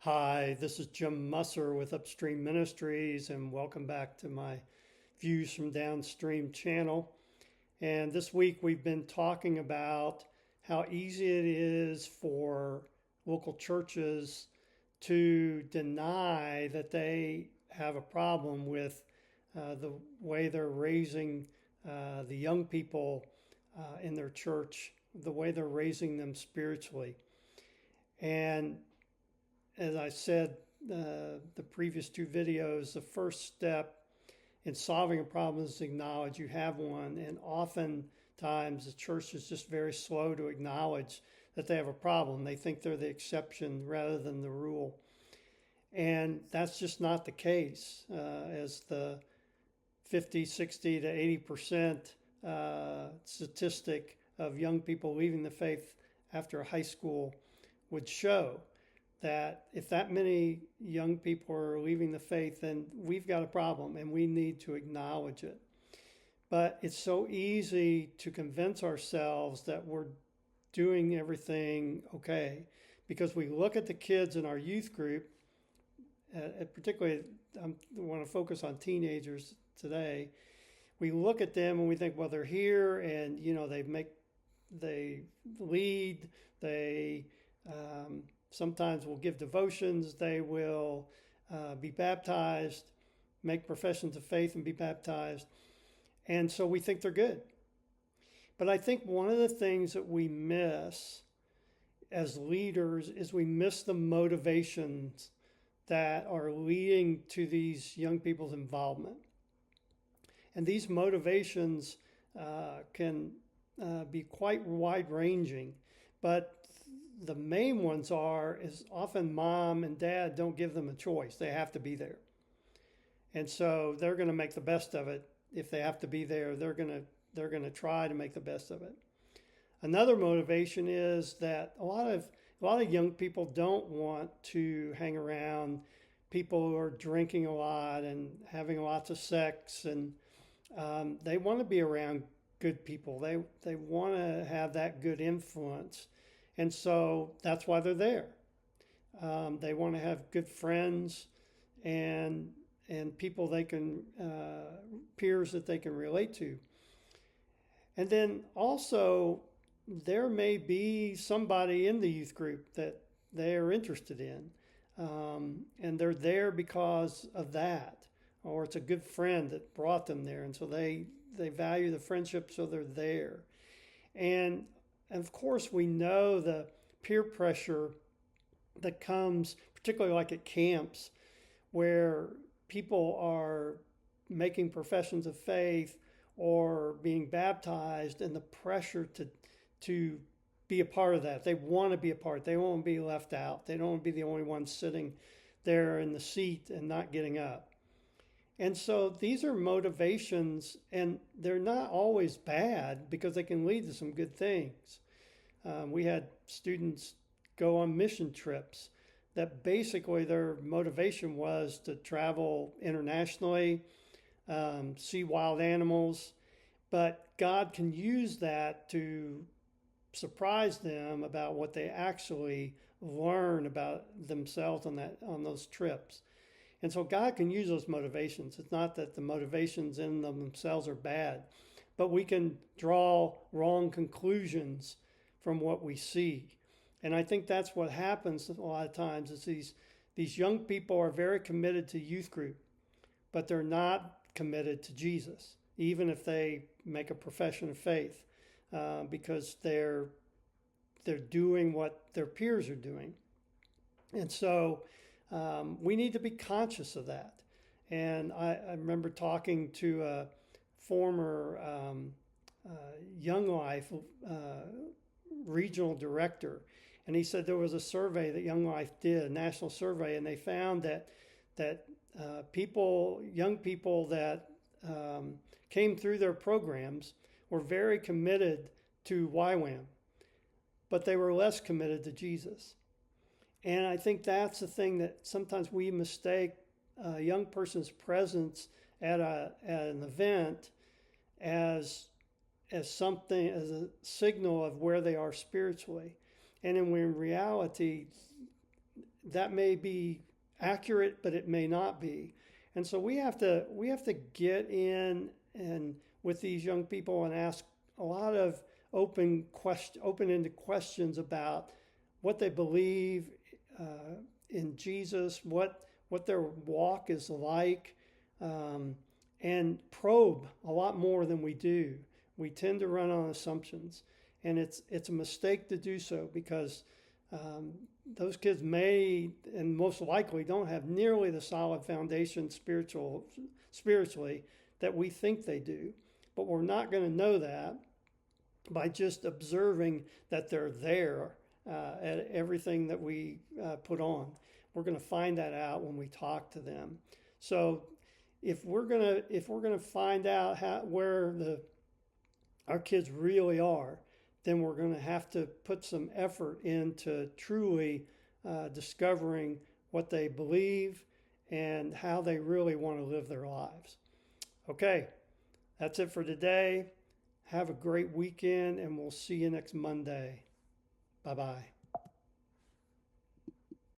Hi, this is Jim Musser with Upstream Ministries, and welcome back to my Views from Downstream channel. And this week we've been talking about how easy it is for local churches to deny that they have a problem with the way they're raising the young people in their church, the way they're raising them spiritually. And as I said, the previous two videos, the first step in solving a problem is to acknowledge you have one. And oftentimes the church is just very slow to acknowledge that they have a problem. They think they're the exception rather than the rule. And that's just not the case, as the 50, 60 to 80% statistic of young people leaving the faith after high school would show. That if that many young people are leaving the faith, then we've got a problem and we need to acknowledge it. But it's so easy to convince ourselves that we're doing everything okay because we look at the kids in our youth group, particularly I want to focus on teenagers today. We look at them and we think, well, they're here and they lead, they sometimes will give devotions, they will be baptized, make professions of faith and be baptized. And so we think they're good. But I think one of the things that we miss as leaders is we miss the motivations that are leading to these young people's involvement. And these motivations can be quite wide-ranging, but the main ones is often mom and dad don't give them a choice. They have to be there. And so they're going to make the best of it. If they have to be there, they're going to try to make the best of it. Another motivation is that a lot of young people don't want to hang around people who are drinking a lot and having lots of sex, and they want to be around good people. They want to have that good influence. And so that's why they're there. They want to have good friends and people they can, peers that they can relate to. And then also, there may be somebody in the youth group that they are interested in. And they're there because of that. Or it's a good friend that brought them there. And so they value the friendship, so they're there. And of course, we know the peer pressure that comes, particularly like at camps, where people are making professions of faith or being baptized, and the pressure to be a part of that. They want to be a part. They won't be left out. They don't want to be the only ones sitting there in the seat and not getting up. And so these are motivations, and they're not always bad because they can lead to some good things. We had students go on mission trips that basically their motivation was to travel internationally, see wild animals, but God can use that to surprise them about what they actually learn about themselves on those trips. And so God can use those motivations. It's not that the motivations in themselves are bad, but we can draw wrong conclusions from what we see. And I think that's what happens a lot of times is these young people are very committed to youth group, but they're not committed to Jesus, even if they make a profession of faith, because they're doing what their peers are doing. And so we need to be conscious of that. And I remember talking to a former Young Life regional director, and he said there was a survey that Young Life did, a national survey, and they found that young people that came through their programs were very committed to YWAM, but they were less committed to Jesus. And I think that's the thing that sometimes we mistake a young person's presence at an event as something, as a signal of where they are spiritually. And in reality, that may be accurate, but it may not be. And so we have to get in and with these young people and ask a lot of open-ended questions about what they believe in Jesus, what their walk is like, and probe a lot more than we do. We tend to run on assumptions, and it's a mistake to do so because those kids may and most likely don't have nearly the solid foundation spiritually that we think they do. But we're not going to know that by just observing that they're there at everything that we put on. We're going to find that out when we talk to them. So if we're gonna find out where our kids really are, then we're going to have to put some effort into truly discovering what they believe and how they really want to live their lives. Okay, that's it for today. Have a great weekend, and we'll see you next Monday. Bye-bye.